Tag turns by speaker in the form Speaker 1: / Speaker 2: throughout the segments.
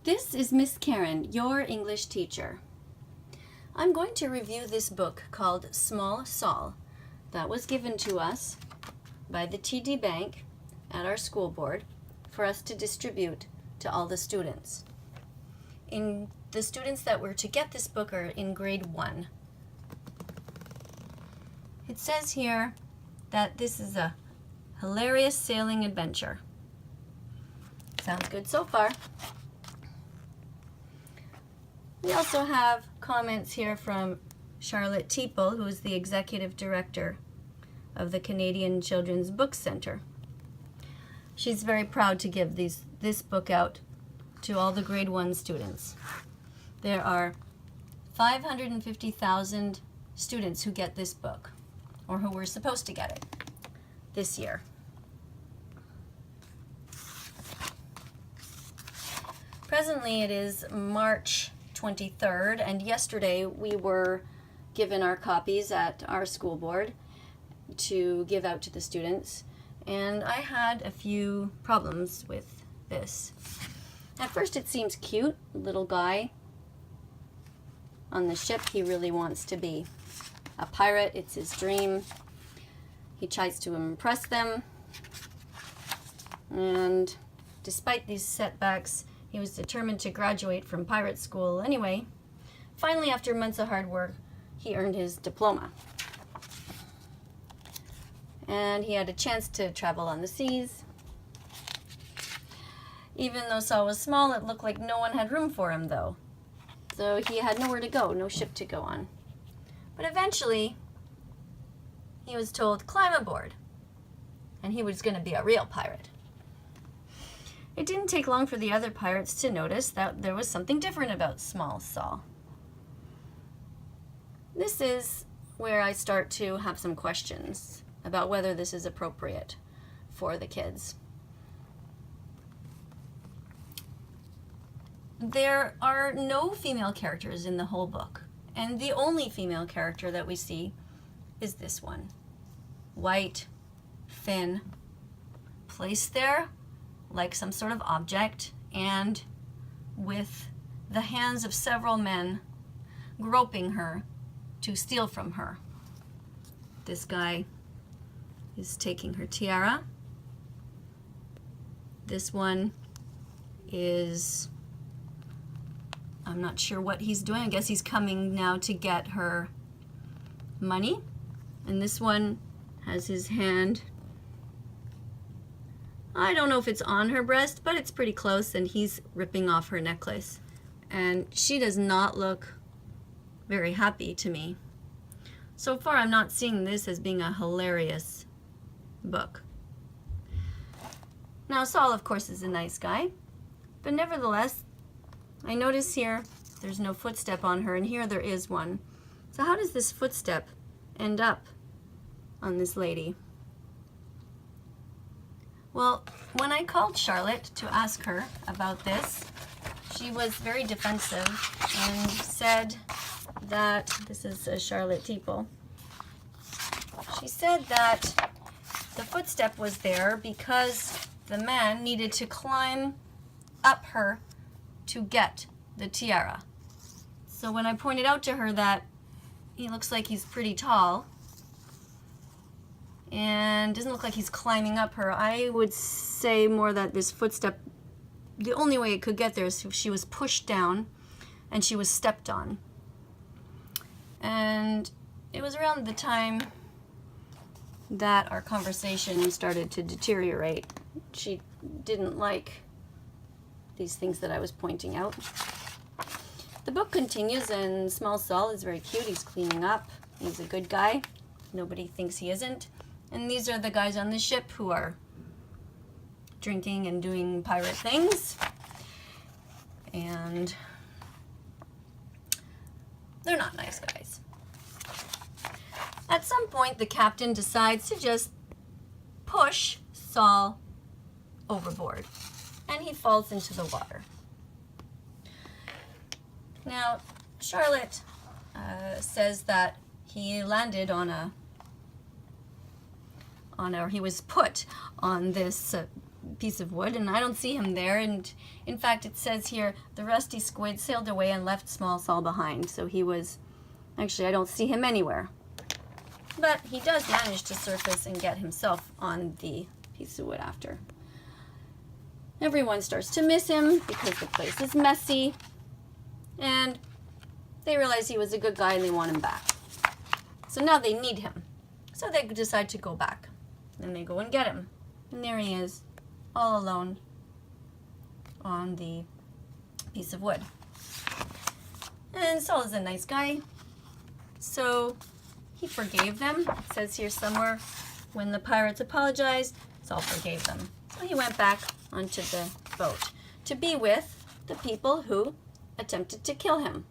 Speaker 1: This is Miss Karen, your English teacher. I'm going to review this book called Small Saul that was given to us by the TD Bank at our school board for us to distribute to all the students. The students that were to get this book are in grade 1. It says here that this is a hilarious sailing adventure. Sounds good so far. We also have comments here from Charlotte Teeple, who is the executive director of the Canadian Children's Book Centre. She's very proud to give this book out to all the grade 1 students. There are 550,000 students who get this book, or who were supposed to get it this year. Presently it is March 23rd, and yesterday we were given our copies at our school board to give out to the students, and I had a few problems with this. At first it seems cute, little guy on the ship. He really wants to be a pirate. It's his dream. He tries to impress them, and despite these setbacks, he was determined to graduate from pirate school anyway. Finally, after months of hard work, he earned his diploma. And he had a chance to travel on the seas. Even though Saul was small, it looked like no one had room for him, though. So he had nowhere to go, no ship to go on. But eventually, he was told, climb aboard. And he was going to be a real pirate. It didn't take long for the other pirates to notice that there was something different about small Saul. This is where I start to have some questions about whether this is appropriate for the kids. There are no female characters in the whole book, and the only female character that we see is this one. White, thin, placed there like some sort of object, and with the hands of several men groping her to steal from her. This guy is taking her tiara. This one is, I'm not sure what he's doing. I guess he's coming now to get her money. And this one has his hand, I don't know if it's on her breast, but it's pretty close, and he's ripping off her necklace. And she does not look very happy to me. So far, I'm not seeing this as being a hilarious book. Now, Saul, of course, is a nice guy, but nevertheless, I notice here there's no footstep on her, and here there is one. So how does this footstep end up on this lady? Well, when I called Charlotte to ask her about this, she was very defensive and said that, this is Charlotte Teeple, she said that the footstep was there because the man needed to climb up her to get the tiara. So when I pointed out to her that he looks like he's pretty tall and doesn't look like he's climbing up her, I would say more that this footstep, the only way it could get there is if she was pushed down and she was stepped on. And it was around the time that our conversation started to deteriorate. She didn't like these things that I was pointing out. The book continues, and small Saul is very cute. He's cleaning up. He's a good guy. Nobody thinks he isn't. And these are the guys on the ship who are drinking and doing pirate things. And they're not nice guys. At some point, the captain decides to just push Saul overboard, and he falls into the water. Now, Charlotte says that he landed on a, or he was put on this piece of wood, and I don't see him there. And in fact, it says here, the rusty squid sailed away and left small Saul behind. So he was, actually, I don't see him anywhere. But he does manage to surface and get himself on the piece of wood after. Everyone starts to miss him because the place is messy, and they realize he was a good guy and they want him back. So now they need him. So they decide to go back. And they go and get him. And there he is, all alone on the piece of wood. And Saul is a nice guy, so he forgave them. It says here somewhere, when the pirates apologized, Saul forgave them. So he went back onto the boat to be with the people who attempted to kill him.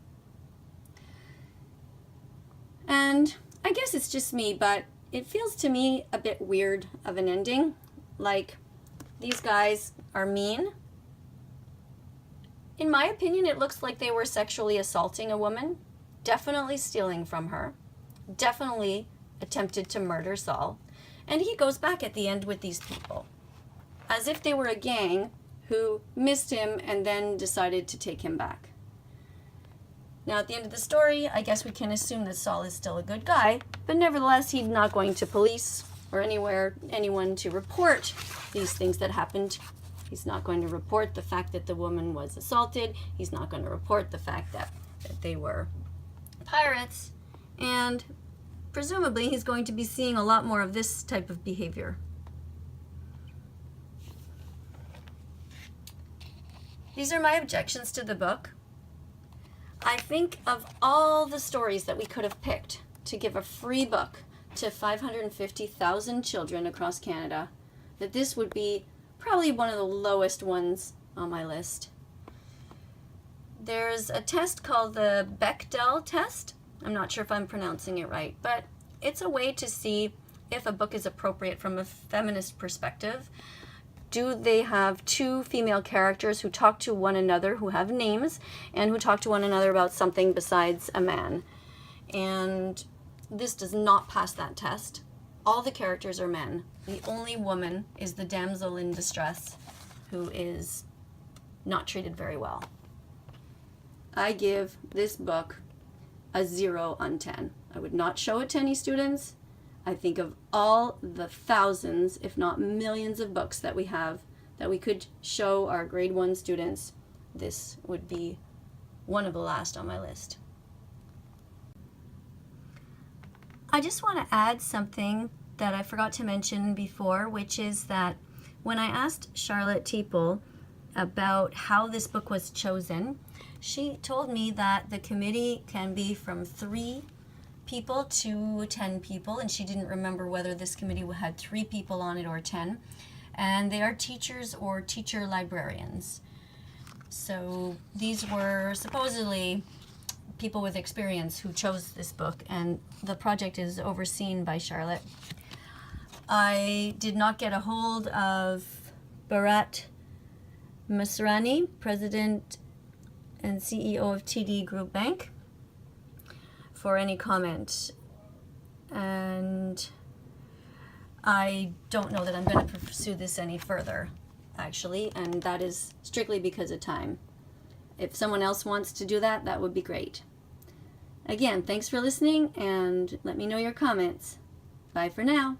Speaker 1: And I guess it's just me, but it feels to me a bit weird of an ending. Like, these guys are mean. In my opinion, it looks like they were sexually assaulting a woman, definitely stealing from her, definitely attempted to murder Saul, and he goes back at the end with these people, as if they were a gang who missed him and then decided to take him back. Now, at the end of the story, I guess we can assume that Saul is still a good guy, but nevertheless, he's not going to police or anyone to report these things that happened. He's not going to report the fact that the woman was assaulted. He's not going to report the fact that they were pirates. And presumably, he's going to be seeing a lot more of this type of behavior. These are my objections to the book. I think of all the stories that we could have picked to give a free book to 550,000 children across Canada, that this would be probably one of the lowest ones on my list. There's a test called the Bechdel test. I'm not sure if I'm pronouncing it right, but it's a way to see if a book is appropriate from a feminist perspective. Do they have two female characters who talk to one another, who have names, and who talk to one another about something besides a man? And this does not pass that test. All the characters are men. The only woman is the damsel in distress, who is not treated very well. I give this book a 0 on 10. I would not show it to any students. I think of all the thousands, if not millions of books that we have that we could show our grade 1 students, this would be one of the last on my list. I just want to add something that I forgot to mention before, which is that when I asked Charlotte Teeple about how this book was chosen, she told me that the committee can be from 3 people to 10 people, and she didn't remember whether this committee had 3 people on it or 10, and they are teachers or teacher librarians. So these were supposedly people with experience who chose this book, and the project is overseen by Charlotte. I did not get a hold of Bharat Masrani, President and CEO of TD Group Bank, for any comment, and I don't know that I'm going to pursue this any further, actually, and that is strictly because of time. If someone else wants to do that, that would be great. Again, thanks for listening, and let me know your comments. Bye for now.